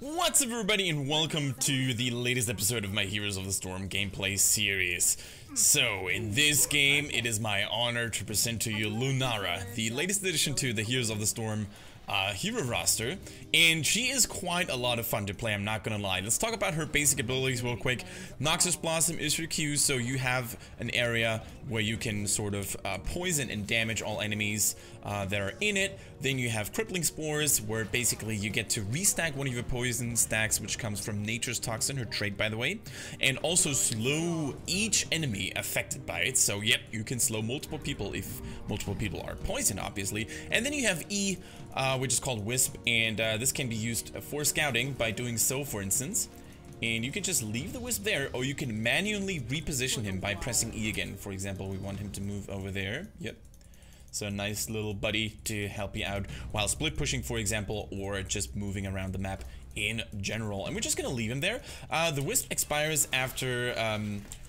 What's up everybody and welcome to the latest episode of my Heroes of the Storm gameplay series. So in this game it is my honor to present to you Lunara, the latest addition to the Heroes of the Storm hero roster, and she is quite a lot of fun to play, I'm not gonna lie. Let's talk about her basic abilities real quick. Noxious Blossom is her Q, so you have an area where you can sort of poison and damage all enemies that are in it. Then you have Crippling Spores, where basically you get to restack one of your poison stacks, which comes from Nature's Toxin, her trait by the way, and also slow each enemy affected by it. So yep, you can slow multiple people if multiple people are poisoned, obviously. And then you have E, which is called Wisp, and this can be used for scouting by doing so, for instance. And you can just leave the Wisp there, or you can manually reposition him by pressing E again. For example, we want him to move over there. Yep. So a nice little buddy to help you out while split pushing, for example, or just moving around the map in general. And we're just gonna leave him there. The Wisp expires after a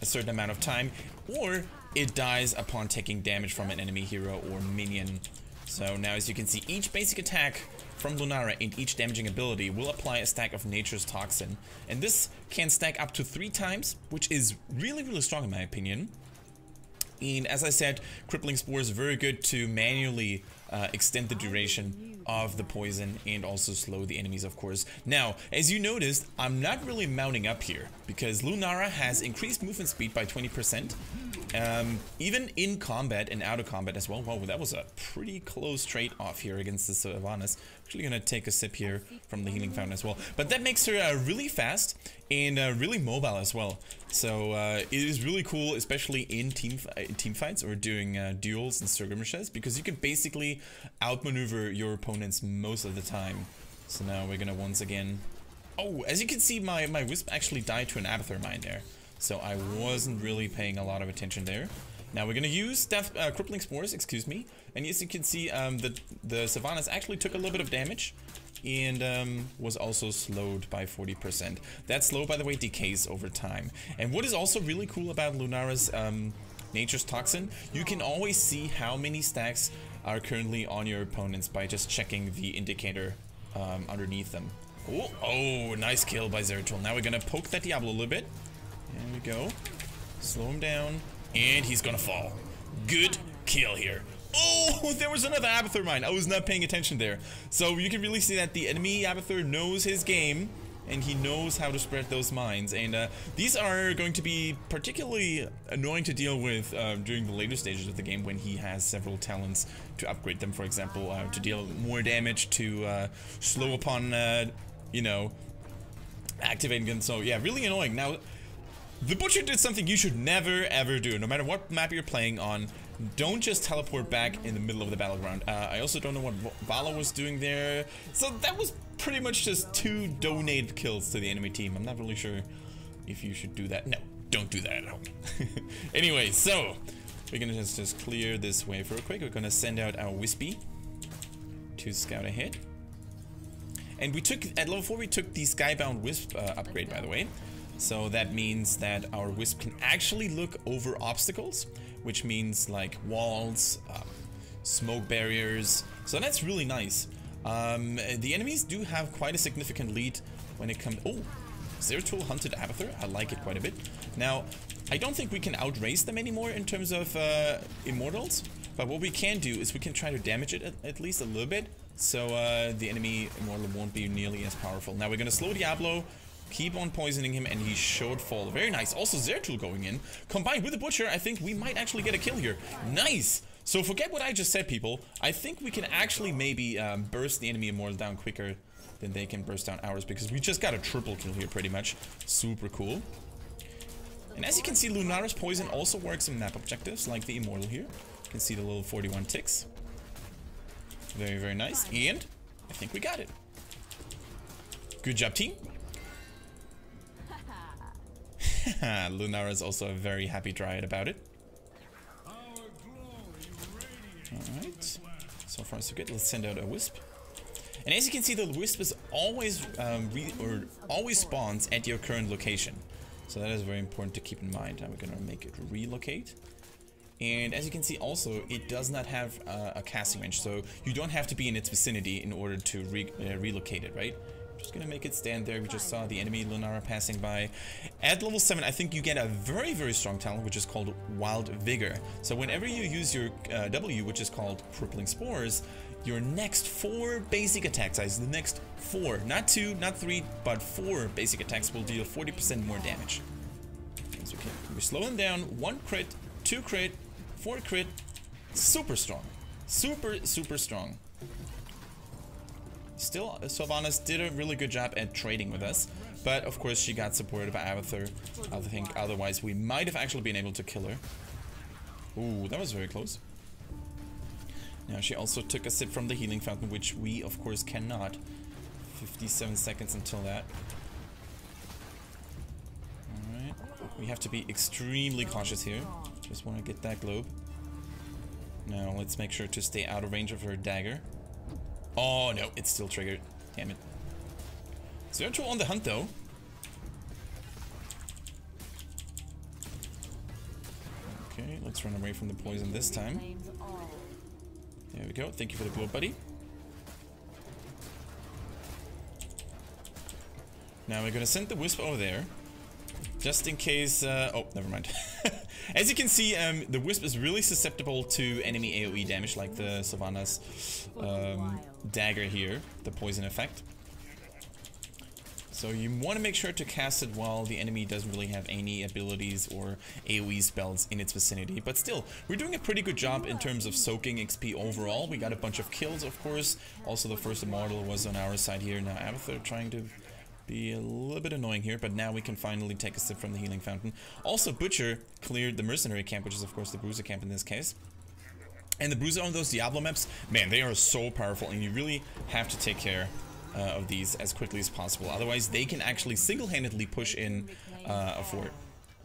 certain amount of time, or it dies upon taking damage from an enemy hero or minion. So now, as you can see, each basic attack from Lunara and each damaging ability will apply a stack of Nature's Toxin. And this can stack up to 3 times, which is really strong in my opinion. And as I said, Crippling Spore is very good to manually extend the duration of the poison and also slow the enemies, of course. Now, as you noticed, I'm not really mounting up here because Lunara has increased movement speed by 20%. Even in combat and out of combat as well. Wow, that was a pretty close trade-off here against the Sylvanas. Actually gonna take a sip here from the healing fountain as well. But that makes her really fast and really mobile as well. So it is really cool, especially in team fights or doing duels and skirmishes, because you can basically outmaneuver your opponents most of the time. So now we're gonna once again... Oh, as you can see, my Wisp actually died to an Abathur mine there. So I wasn't really paying a lot of attention there. Now we're gonna use Crippling Spores, excuse me. And as you can see, the Sylvanas actually took a little bit of damage and was also slowed by 40%. That slow, by the way, decays over time. And what is also really cool about Lunara's Nature's Toxin, you can always see how many stacks are currently on your opponents by just checking the indicator underneath them. Oh, nice kill by Zeratul. Now we're gonna poke that Diablo a little bit. There we go. Slow him down. And he's gonna fall. Good kill here. Oh, there was another Abathur mine. I was not paying attention there. So you can really see that the enemy Abathur knows his game. And he knows how to spread those mines. And these are going to be particularly annoying to deal with during the later stages of the game, when he has several talents to upgrade them. For example, to deal more damage, to slow upon, you know, activating them. So yeah, really annoying. Now, the Butcher did something you should never ever do. No matter what map you're playing on, don't just teleport back in the middle of the battleground. I also don't know what Vala was doing there. So that was pretty much just 2 donated kills to the enemy team. I'm not really sure if you should do that. No, don't do that at home. Anyway, so we're gonna just clear this wave real quick. We're gonna send out our Wispy to scout ahead. And we took, at level 4, we took the Skybound Wisp upgrade, by the way. So that means that our Wisp can actually look over obstacles, which means like walls, smoke barriers. So that's really nice. The enemies do have quite a significant lead when it comes... Oh, Zeratul hunted Abathur. I like it quite a bit. Now, I don't think we can outrace them anymore in terms of Immortals. But what we can do is we can try to damage it at least a little bit. So the enemy Immortal won't be nearly as powerful. Now we're going to slow Diablo. Keep on poisoning him, and he should fall. Very nice. Also, Zeratul going in. Combined with the Butcher, I think we might actually get a kill here. Nice! So forget what I just said, people. I think we can actually maybe burst the enemy Immortal down quicker than they can burst down ours, because we just got a triple kill here, pretty much. Super cool. And as you can see, Lunara's poison also works in map objectives, like the Immortal here. You can see the little 41 ticks. Very nice. And I think we got it. Good job, team. Lunara is also a very happy dryad about it. Alright, so far so good. Let's send out a Wisp. And as you can see, the Wisp is always always spawns at your current location. So that is very important to keep in mind. Now we're gonna make it relocate. And as you can see also, it does not have a casting range, so you don't have to be in its vicinity in order to relocate it, right? Just gonna make it stand there. We just saw the enemy Lunara passing by. At level 7, I think you get a very, very strong talent, which is called Wild Vigor. So whenever you use your W, which is called Crippling Spores, your next 4 basic attack sizes, the next 4, not 2, not 3, but 4 basic attacks will deal 40% more damage. So we slow them down. 1 crit, 2 crit, 4 crit. Super strong. Super, super strong. Still, Sylvanas did a really good job at trading with us, but of course she got supported by Abathur. I think otherwise we might have actually been able to kill her. Ooh, that was very close. Now she also took a sip from the healing fountain, which we of course cannot. 57 seconds until that. Alright, we have to be extremely cautious here. Just want to get that globe. Now let's make sure to stay out of range of her dagger. Oh no, it's still triggered. Damn it. Zerto on the hunt though. Okay, let's run away from the poison this time. There we go. Thank you for the globe, buddy. Now we're gonna send the wisp over there. Just in case, oh, never mind. As you can see, the wisp is really susceptible to enemy AoE damage, like the Sylvanas dagger here, the poison effect. So you want to make sure to cast it while the enemy doesn't really have any abilities or AoE spells in its vicinity. But still, we're doing a pretty good job in terms of soaking XP overall. We got a bunch of kills, of course. Also, the first Immortal was on our side here. Now Abathur trying to be a little bit annoying here, but now we can finally take a sip from the healing fountain. Also, Butcher cleared the mercenary camp, which is of course the bruiser camp in this case. And the bruiser on those Diablo maps, man, they are so powerful, and you really have to take care of these as quickly as possible. Otherwise, they can actually single-handedly push in a fort.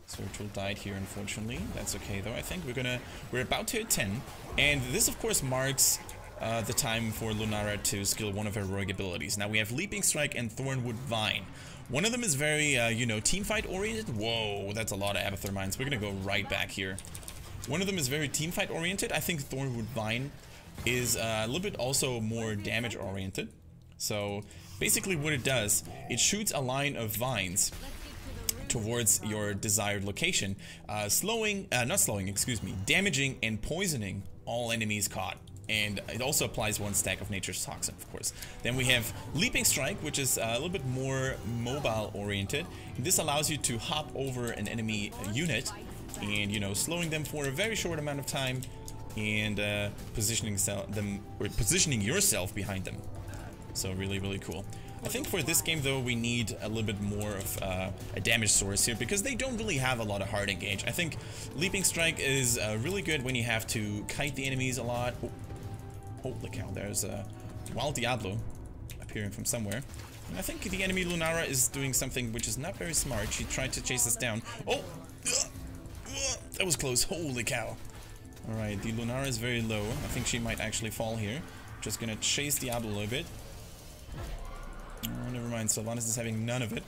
So Turtle died here, unfortunately. That's okay though. I think we're about to hit 10, and this of course marks the time for Lunara to skill one of her heroic abilities. Now we have Leaping Strike and Thornwood Vine. One of them is very, you know, teamfight oriented. Whoa, that's a lot of Abathur mines. We're gonna go right back here. One of them is very teamfight oriented. I think Thornwood Vine is a little bit also more damage oriented. So basically what it does, it shoots a line of vines towards your desired location, damaging and poisoning all enemies caught. And it also applies 1 stack of Nature's Toxin, of course. Then we have Leaping Strike, which is a little bit more mobile oriented. This allows you to hop over an enemy unit and, you know, slowing them for a very short amount of time and positioning yourself behind them. So really, really cool. I think for this game though, we need a little bit more of a damage source here, because they don't really have a lot of hard engage. I think Leaping Strike is really good when you have to kite the enemies a lot. Oh, holy cow, there's a Wild Diablo appearing from somewhere. And I think the enemy Lunara is doing something which is not very smart. She tried to chase us down. Oh! That was close. Holy cow. Alright, the Lunara is very low. I think she might actually fall here. Just gonna chase Diablo a little bit. Oh, never mind. Sylvanas is having none of it.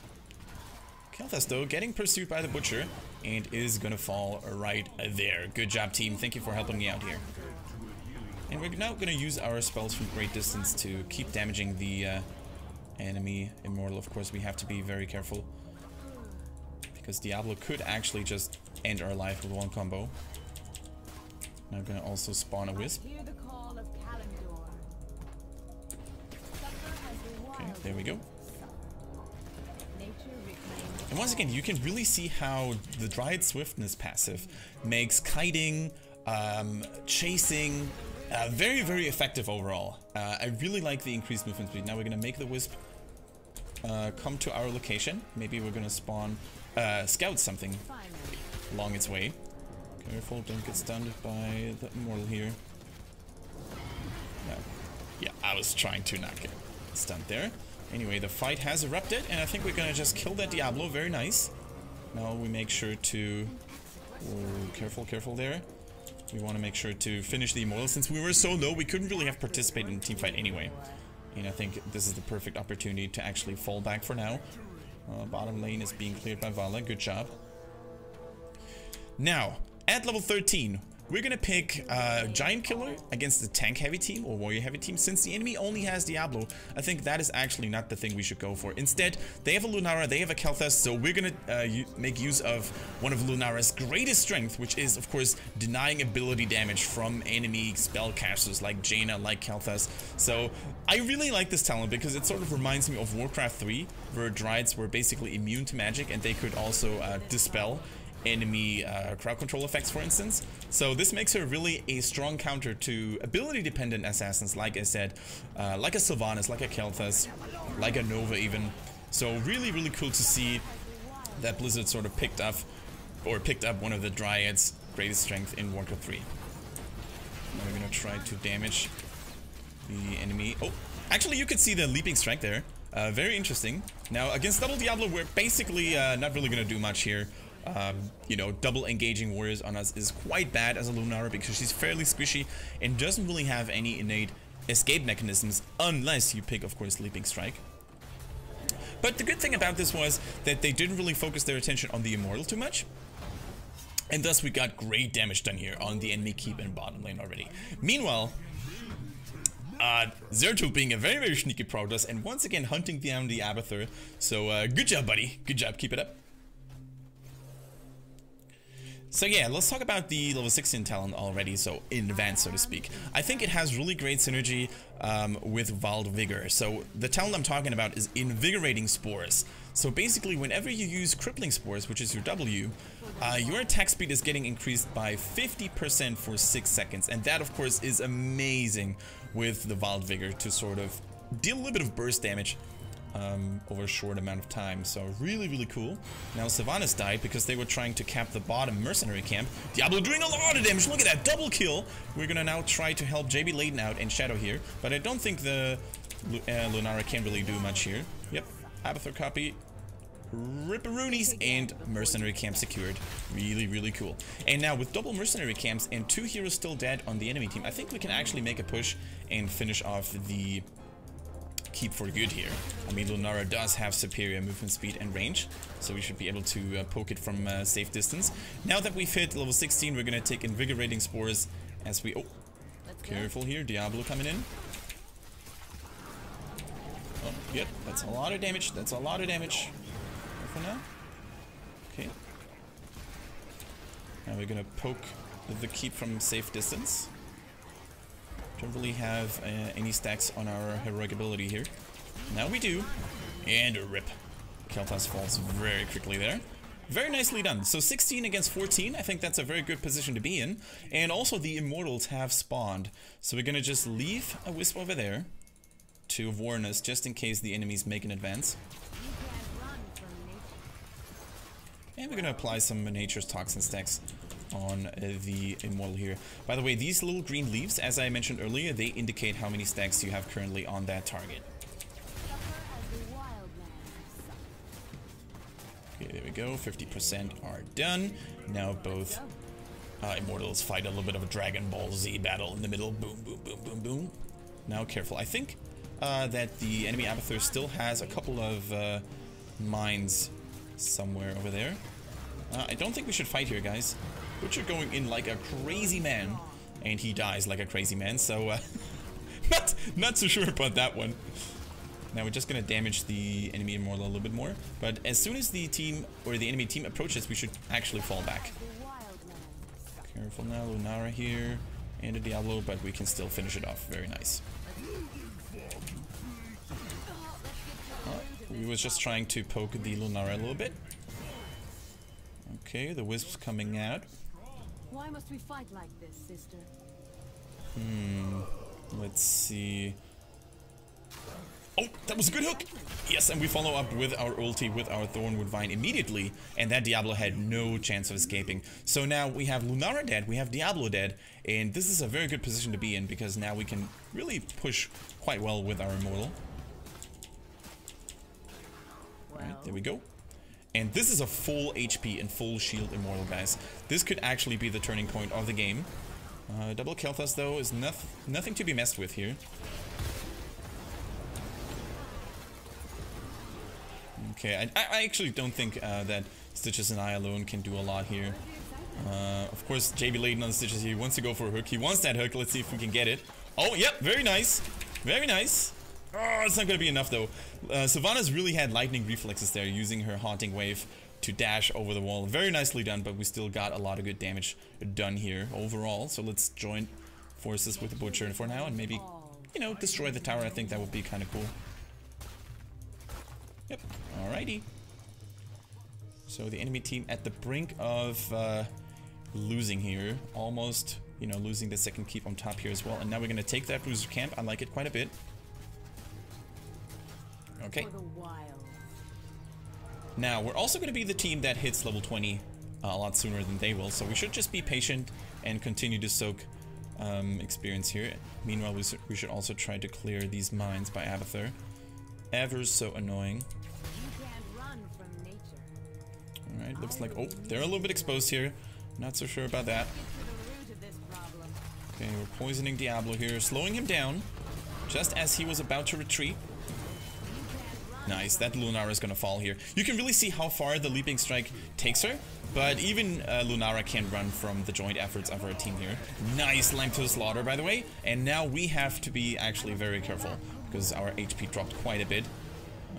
Kel'Thas, though, getting pursued by the Butcher and is gonna fall right there. Good job, team. Thank you for helping me out here. And we're now gonna use our spells from great distance to keep damaging the enemy Immortal. Of course, we have to be very careful, because Diablo could actually just end our life with 1 combo. Now I'm gonna also spawn a Wisp. Okay, there we go. And once again, you can really see how the Dryad Swiftness passive makes kiting, chasing, very, very effective overall. I really like the increased movement speed. Now we're gonna make the Wisp come to our location. Maybe we're gonna spawn, scout something along its way. Careful, don't get stunned by the Immortal here. No. Yeah, I was trying to not get stunned there. Anyway, the fight has erupted, and I think we're gonna just kill that Diablo. Very nice. Now we make sure to... Oh, careful, careful there. We want to make sure to finish the Immortal. Since we were so low, we couldn't really have participated in the team fight anyway. And I think this is the perfect opportunity to actually fall back for now. Bottom lane is being cleared by Vala. Good job. Now, at level 13, we're gonna pick Giant Killer against the Tank Heavy team or Warrior Heavy team. Since the enemy only has Diablo, I think that is actually not the thing we should go for. Instead, they have a Lunara, they have a Kel'Thas, so we're gonna make use of one of Lunara's greatest strength, which is, of course, denying ability damage from enemy spellcasters like Jaina, like Kel'Thas. So I really like this talent because it sort of reminds me of Warcraft 3, where Dryads were basically immune to magic and they could also dispel enemy crowd control effects, for instance. So this makes her really a strong counter to ability-dependent assassins, like I said, like a Sylvanas, like a Kel'Thas, like a Nova even. So really, really cool to see that Blizzard sort of picked up one of the Dryads' greatest strength in Warcraft 3. Now we're gonna try to damage the enemy. Oh, actually you could see the leaping strike there. Very interesting. Now against double Diablo, we're basically not really gonna do much here. You know, double engaging warriors on us is quite bad as a Lunara because she's fairly squishy and doesn't really have any innate escape mechanisms unless you pick, of course, Leaping Strike. But the good thing about this was that they didn't really focus their attention on the Immortal too much. And thus we got great damage done here on the enemy keep and bottom lane already. Meanwhile, Zerto being a very, very sneaky Protoss and once again hunting down the Abathur. So good job, buddy. Good job. Keep it up. So yeah, let's talk about the level 16 talent already, so in advance, so to speak. I think it has really great synergy with Wild Vigor. So the talent I'm talking about is Invigorating Spores. So basically, whenever you use Crippling Spores, which is your W, your attack speed is getting increased by 50% for 6 seconds. And that, of course, is amazing with the Wild Vigor to sort of deal a little bit of burst damage over a short amount of time. So really, really cool. Now Sylvanas died because they were trying to cap the bottom mercenary camp. Diablo doing a lot of damage. Look at that double kill. We're gonna now try to help JB Layden out and Shadow here, but I don't think the Lunara can really do much here. Yep, Abathur copy, Ripperoonies, and mercenary camp secured. Really, really cool. And now with double mercenary camps and 2 heroes still dead on the enemy team, I think we can actually make a push and finish off the keep for good here. I mean, Lunara does have superior movement speed and range, so we should be able to poke it from safe distance. Now that we've hit level 16, we're gonna take Invigorating Spores as we... Oh, careful here, Diablo coming in. Oh, yep, that's a lot of damage, that's a lot of damage. Careful now. Okay. Now we're gonna poke the keep from safe distance. Don't really have any stacks on our heroic ability here. Now we do. And a rip. Kel'Thas falls very quickly there. Very nicely done. So 16 against 14, I think that's a very good position to be in. And also the Immortals have spawned. So we're gonna just leave a Wisp over there to warn us just in case the enemies make an advance. And we're gonna apply some Nature's Toxin stacks on the Immortal here. By the way, these little green leaves, as I mentioned earlier, they indicate how many stacks you have currently on that target. Okay, there we go. 50% are done. Now both Immortals fight a little bit of a Dragon Ball Z battle in the middle. Boom, boom, boom, boom, boom. Now careful. I think that the enemy Abathur still has a couple of mines somewhere over there. I don't think we should fight here, guys. Butcher going in like a crazy man, and he dies like a crazy man, so not so sure about that one. Now we're just gonna damage the enemy Immortal a little bit more, but as soon as the team or the enemy team approaches, we should actually fall back. Careful now, Lunara here, and a Diablo, but we can still finish it off. Very nice. We was just trying to poke the Lunara a little bit. Okay, the Wisp's coming out. Why must we fight like this, sister? Let's see. Oh, that was a good hook! Yes, and we follow up with our ulti, with our Thornwood Vine immediately, and that Diablo had no chance of escaping. So now we have Lunara dead, we have Diablo dead, and this is a very good position to be in, because now we can really push quite well with our Immortal. Alright, there we go. And this is a full HP and full shield Immortal, guys. This could actually be the turning point of the game. Double Kel'Thas, though, is nothing to be messed with here. Okay, I actually don't think that Stitches and I alone can do a lot here. Of course, JB Layton on the stitches here. He wants to go for a hook. He wants that hook. Let's see if we can get it. Oh, yep. Very nice. Very nice. Oh, it's not going to be enough, though. Sylvanas really had lightning reflexes there, using her Haunting Wave to dash over the wall. Very nicely done, but we still got a lot of good damage done here overall. So let's join forces with the Butcher for now and maybe, you know, destroy the tower. I think that would be kind of cool. Yep. Alrighty. So the enemy team at the brink of losing here. Almost, you know, losing the second keep on top here as well. And now we're going to take that bruiser camp. I like it quite a bit. Okay. Now, we're also going to be the team that hits level 20 a lot sooner than they will. So we should just be patient and continue to soak experience here. Meanwhile, we should also try to clear these mines by Abathur. Ever so annoying. Alright, looks like... Oh, they're a little bit exposed here. Not so sure about that. Okay, we're poisoning Diablo here, slowing him down just as he was about to retreat. Nice, that Lunara is gonna fall here. You can really see how far the Leaping Strike takes her, but even Lunara can run from the joint efforts of our team here. Nice Lamb to the Slaughter, by the way. And now we have to be actually very careful because our HP dropped quite a bit.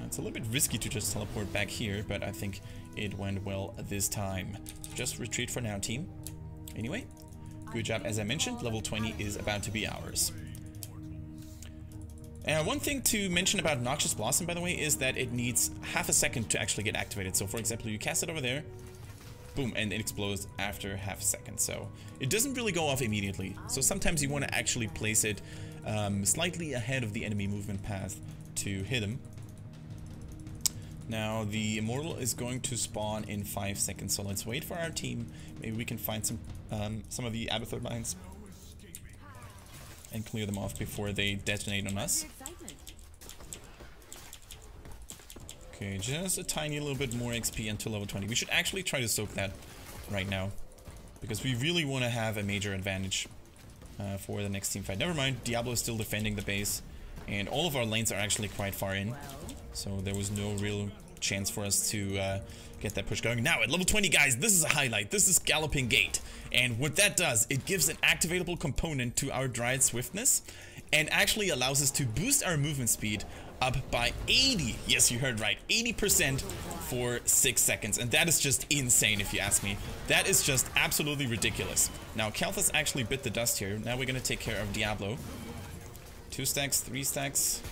It's a little bit risky to just teleport back here, but I think it went well this time. Just retreat for now, team. Anyway, good job. As I mentioned, level 20 is about to be ours. One thing to mention about Noxious Blossom, by the way, is that it needs half a second to actually get activated. So, for example, you cast it over there, boom, and it explodes after half a second. So, it doesn't really go off immediately. So, sometimes you want to actually place it slightly ahead of the enemy movement path to hit him. Now, the Immortal is going to spawn in 5 seconds, so let's wait for our team. Maybe we can find some of the Abathur mines and clear them off before they detonate on us. Okay, just a tiny little bit more XP until level 20. We should actually try to soak that right now, because we really want to have a major advantage for the next team fight. Never mind, Diablo is still defending the base, and all of our lanes are actually quite far in. So there was no real chance for us to get that push going. Now at level 20, guys, this is a highlight. This is Galloping Gate. And what that does, it gives an activatable component to our Dryad Swiftness and actually allows us to boost our movement speed up by 80. Yes, you heard right. 80% for 6 seconds. And that is just insane if you ask me. That is just absolutely ridiculous. Now Kalthus actually bit the dust here. Now we're going to take care of Diablo. 2 stacks, 3 stacks.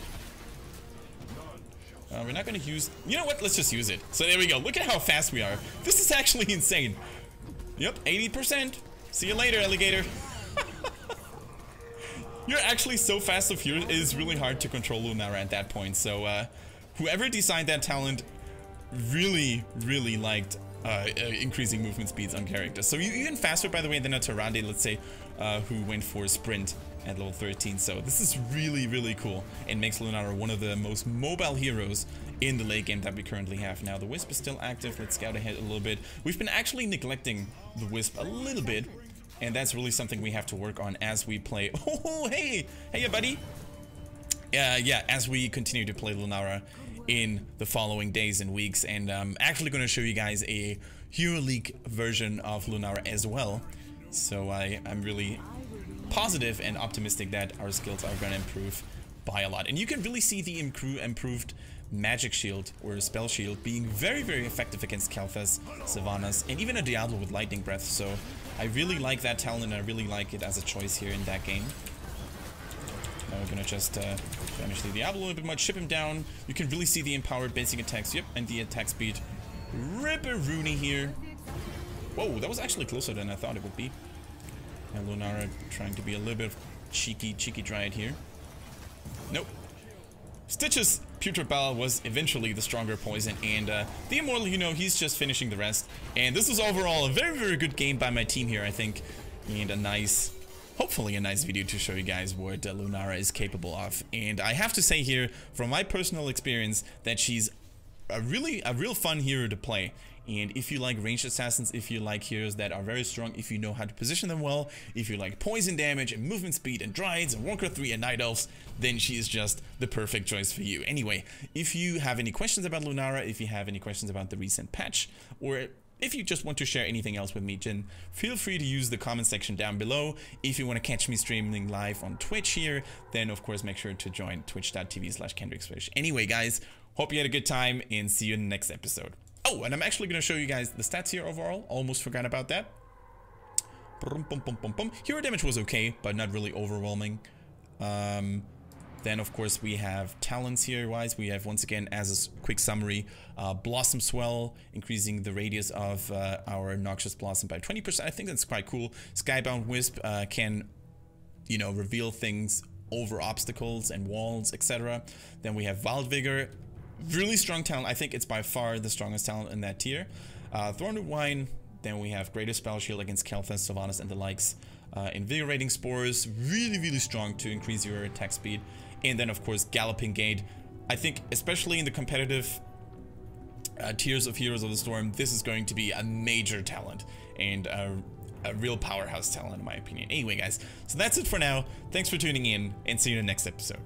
We're not going to use... You know what? Let's just use it. So there we go. Look at how fast we are. This is actually insane. Yep, 80%. See you later, alligator. You're actually so fast up here, it is really hard to control Lunara at that point. So whoever designed that talent really, really liked increasing movement speeds on characters. So you're even faster, by the way, than a Tyrande, let's say, who went for a sprint at level 13. So this is really, really cool and makes Lunara one of the most mobile heroes in the late game that we currently have. Now the Wisp is still active. Let's scout ahead a little bit. We've been actually neglecting the Wisp a little bit, and that's really something we have to work on as we play. Oh, hey, buddy. Yeah, as we continue to play Lunara in the following days and weeks, and I'm actually going to show you guys a Hero League version of Lunara as well. So I'm really positive and optimistic that our skills are going to improve by a lot. And you can really see the improved magic shield or spell shield being very, very effective against Kalthus, Sylvanas, and even a Diablo with lightning breath. So I really like that talent, and I really like it as a choice here in that game. Now we're gonna just damage the Diablo a little bit much, chip him down. You can really see the empowered basic attacks, yep, and the attack speed. Ripper-rooney here. Whoa, that was actually closer than I thought it would be. And Lunara trying to be a little bit of cheeky Dryad here. Nope. Stitch's Putrid Bile was eventually the stronger poison, and the Immortal, you know, he's just finishing the rest. And this was overall a very, very good game by my team here, I think. And a nice, hopefully a nice video to show you guys what Lunara is capable of. And I have to say here, from my personal experience, that she's a real fun hero to play. And if you like ranged assassins, if you like heroes that are very strong, if you know how to position them well, if you like poison damage and movement speed and Dryads and Warcraft 3 and Night Elves, then she is just the perfect choice for you. Anyway, if you have any questions about Lunara, if you have any questions about the recent patch, or if you just want to share anything else with me, then feel free to use the comment section down below. If you want to catch me streaming live on Twitch here, then of course make sure to join twitch.tv/KendricksFish. Anyway, guys, hope you had a good time and see you in the next episode. Oh, and I'm actually going to show you guys the stats here overall. Almost forgot about that. Hero damage was okay, but not really overwhelming. Then, of course, we have talents here wise. We have, once again, as a quick summary, Blossom Swell, increasing the radius of our Noxious Blossom by 20%. I think that's quite cool. Skybound Wisp can, you know, reveal things over obstacles and walls, etc. Then we have Wild Vigor. Really strong talent. I think it's by far the strongest talent in that tier. Thornwood Wine. Then we have Greater Spell Shield against Kel'Thas, Sylvanas, and the likes. Invigorating Spores. Really, really strong to increase your attack speed. And then, of course, Galloping Gate. I think, especially in the competitive tiers of Heroes of the Storm, this is going to be a major talent and a real powerhouse talent, in my opinion. Anyway, guys, so that's it for now. Thanks for tuning in, and see you in the next episode.